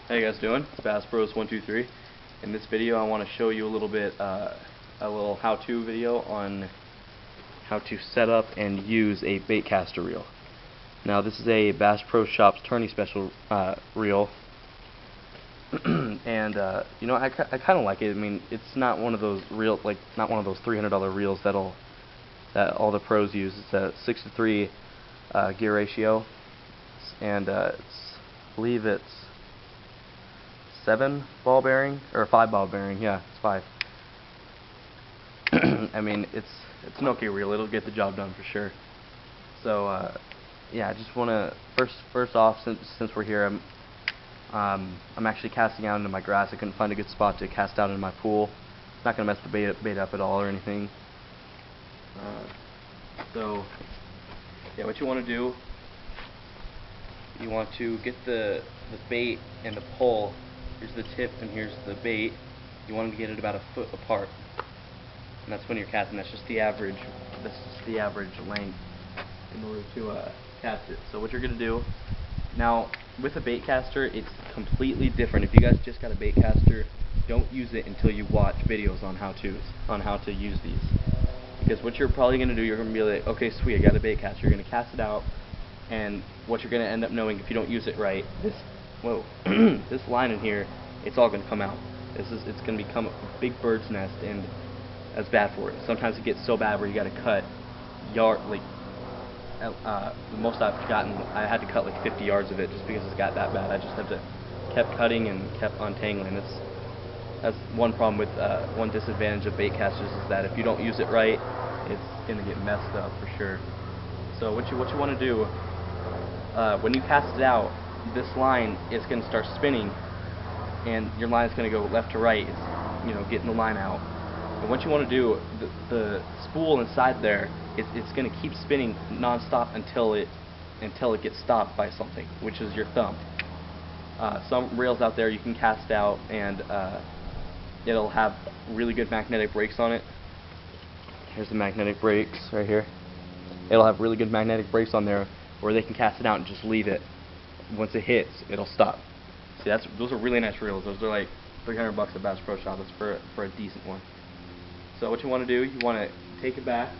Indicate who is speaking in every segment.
Speaker 1: How you guys doing? It's BassBros123. In this video I want to show you a little bit, a little how-to video on how to set up and use a baitcaster reel. Now this is a Bass Pro Shops tourney special reel, and you know, I kind of like it. I mean, it's not one of those not one of those $300 reels that all the pros use. It's a 6:3 gear ratio, and I believe it's 7 ball bearing or 5 ball bearing. Yeah, it's 5. I mean, it's an okay reel. It'll get the job done for sure. So yeah, I just want to first off, since we're here, I'm actually casting out into my grass. I couldn't find a good spot to cast out into my pool. It's not gonna mess the bait up at all or anything. So yeah, what you want to do, you want to get the bait and the pole. Here's the tip and here's the bait. You want them to get it about 1 foot apart, and that's when you're casting. That's just the average. That's just the average length in order to cast it. So what you're gonna do now with a bait caster, it's completely different. If you guys just got a bait caster, don't use it until you watch videos on how to use these. Because what you're probably gonna do, you're gonna be like, okay, sweet, I got a bait caster. You're gonna cast it out, and what you're gonna end up knowing if you don't use it right, this line in here, it's all gonna come out. It's gonna become a big bird's nest, and that's bad for it. Sometimes it gets so bad where you gotta cut the most I've gotten, I had to cut like 50 yards of it just because it got that bad. I just kept cutting and kept untangling. That's one problem with one disadvantage of bait casters, is that if you don't use it right, it's gonna get messed up for sure. So what you want to do when you cast it out, this line is going to start spinning, and your line is going to go left to right. It's, you know, getting the line out. And what you want to do, the spool inside there, it's going to keep spinning non-stop until it gets stopped by something, which is your thumb. Some reels out there you can cast out, and it'll have really good magnetic brakes on it. Here's the magnetic brakes right here. It'll have really good magnetic brakes on there, where they can cast it out and just leave it. Once it hits, it'll stop. See, those are really nice reels. Those are like $300 at Bass Pro Shop. That's for a decent one. So what you want to do, you want to take it back,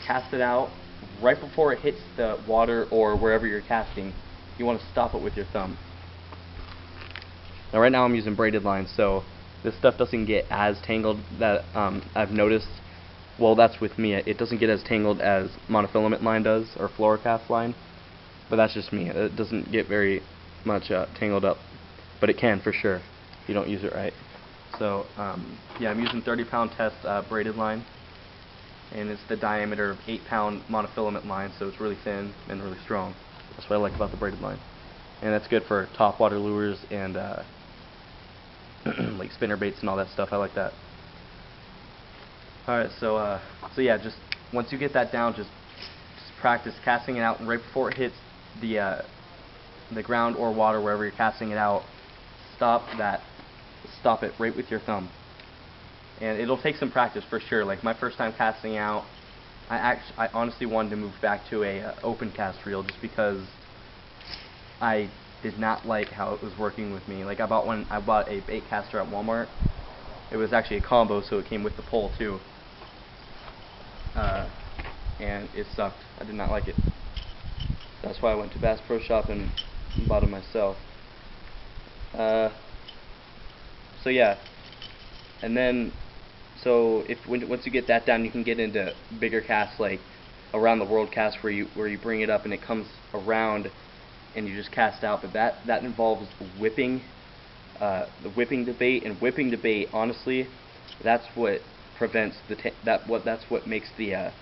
Speaker 1: cast it out right before it hits the water or wherever you're casting. You want to stop it with your thumb. Now right now I'm using braided line, so this stuff doesn't get as tangled. That I've noticed. Well, that's with me. It doesn't get as tangled as monofilament line does, or fluorocast line. But that's just me. It doesn't get very much tangled up, but it can for sure if you don't use it right. So yeah, I'm using 30-pound test braided line, and it's the diameter of 8-pound monofilament line, so it's really thin and really strong. That's what I like about the braided line, and that's good for topwater lures and like spinner baits and all that stuff. I like that. All right, so yeah, just once you get that down, just practice casting it out, and right before it hits the ground or water, wherever you're casting it out, stop it right with your thumb. And it'll take some practice for sure. Like my first time casting out, I honestly wanted to move back to a open cast reel, just because I did not like how it was working with me. Like I bought a bait caster at Walmart. It was actually a combo, so it came with the pole too. And it sucked. I did not like it. That's why I went to Bass Pro Shop and bought it myself. So yeah, and then once you get that down, you can get into bigger casts, like around the world casts, where you bring it up and it comes around and you just cast out. But that involves whipping the bait, and whipping the bait, honestly, that's what prevents that's what makes the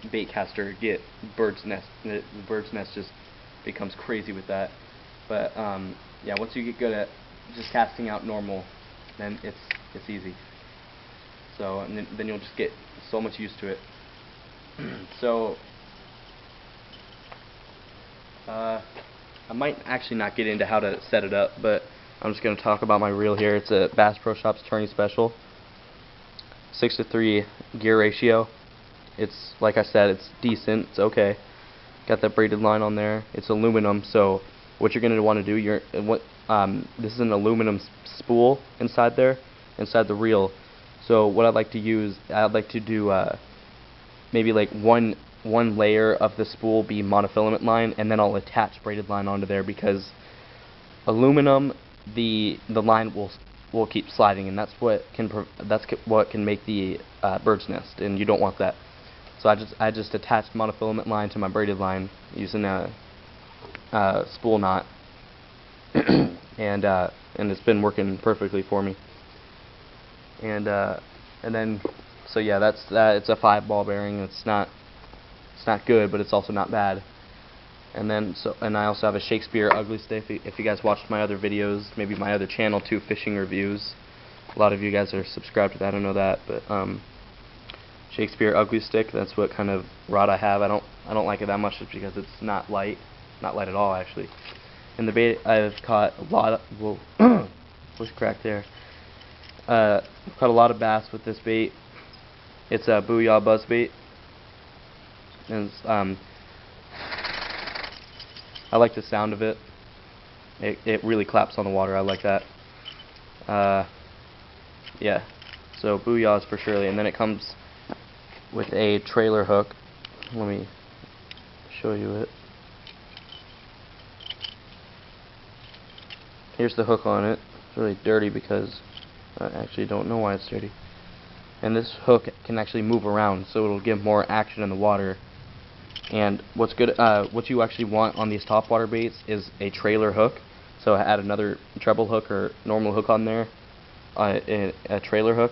Speaker 1: bait caster get bird's nest. The bird's nest just becomes crazy with that. But yeah, once you get good at just casting out normal, then it's easy. So and then you'll just get so much used to it. So I might actually not get into how to set it up, but I'm just going to talk about my reel here. It's a Bass Pro Shops tourney special, 6:3 gear ratio. It's, like I said, it's decent. It's okay. Got that braided line on there. It's aluminum, so what you're going to want to do, this is an aluminum spool inside there, inside the reel. So what I'd like to do maybe like one layer of the spool be monofilament line, and then I'll attach braided line onto there, because aluminum, the line will keep sliding, and that's what can make the bird's nest, and you don't want that. So I just attached monofilament line to my braided line using a spool knot, and it's been working perfectly for me. And then, so yeah, that's that. It's a 5-ball bearing. It's not good, but it's also not bad. And then I also have a Shakespeare ugly stick. If you guys watched my other videos, maybe my other channel too, fishing reviews, a lot of you guys are subscribed to that. I know that, but Shakespeare ugly stick. That's what kind of rod I have. I don't like it that much just because it's not light at all actually. In the bait, I've caught a lot of whoa, was cracked there. I've caught a lot of bass with this bait. It's a Booyah buzz bait, and I like the sound of it. It really claps on the water. I like that. Yeah. So Booyah is for surely, and then it comes with a trailer hook. Let me show you it. Here's the hook on it. It's really dirty because I actually don't know why it's dirty. And this hook can actually move around, so it'll give more action in the water. And what's good, what you actually want on these topwater baits is a trailer hook. So add another treble hook or normal hook on there, a trailer hook,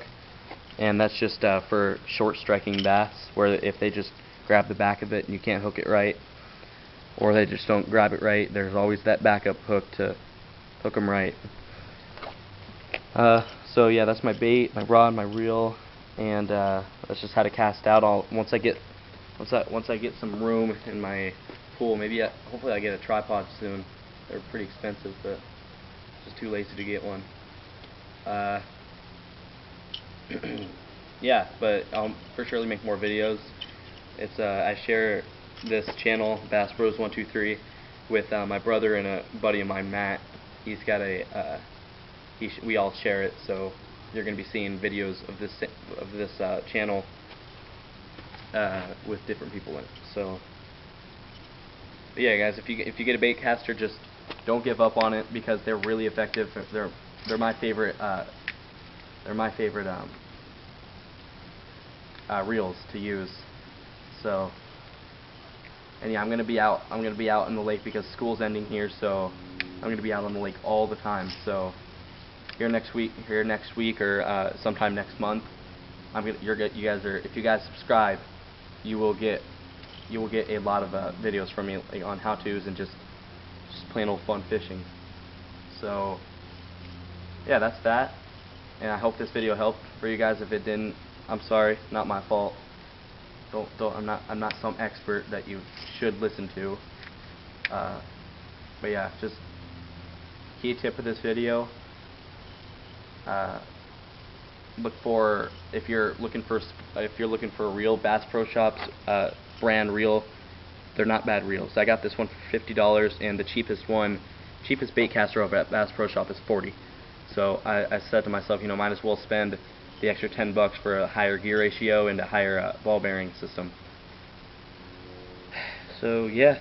Speaker 1: and that's just for short striking bass, where if they just grab the back of it and you can't hook it right, or they just don't grab it right, there's always that backup hook to hook them right. So yeah, that's my bait, my rod, my reel, and that's just how to cast out. Once I get some room in my pool, hopefully I get a tripod soon. They're pretty expensive, but just too lazy to get one. Yeah, but I'll for surely make more videos. It's I share this channel, BassBros123, with my brother and a buddy of mine, Matt. He's got a we all share it, so you're going to be seeing videos of this channel with different people in it. So, but yeah, guys, if you get a baitcaster, just don't give up on it, because they're really effective. They're my favorite. They're my favorite reels to use. So, and yeah, I'm gonna be out in the lake because school's ending here, so I'm gonna be out on the lake all the time. So here next week, or sometime next month, if you guys subscribe, you will get a lot of videos from me, like, on how-tos and just plain old fun fishing. So yeah, that's that. And I hope this video helped for you guys. If it didn't, I'm sorry, not my fault. I'm not some expert that you should listen to. But yeah, just key tip of this video. Look for, if you're looking for a real Bass Pro Shops brand reel, they're not bad reels. I got this one for $50, and the cheapest baitcaster over at Bass Pro Shop is $40. So I said to myself, might as well spend the extra $10 for a higher gear ratio and a higher ball bearing system. So yeah,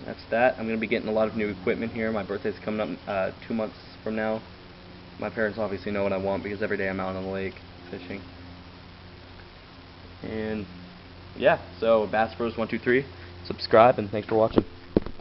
Speaker 1: that's that. I'm going to be getting a lot of new equipment here. My birthday's coming up 2 months from now. My parents obviously know what I want, because every day I'm out on the lake fishing. And yeah, so BassBros123, subscribe, and thanks for watching.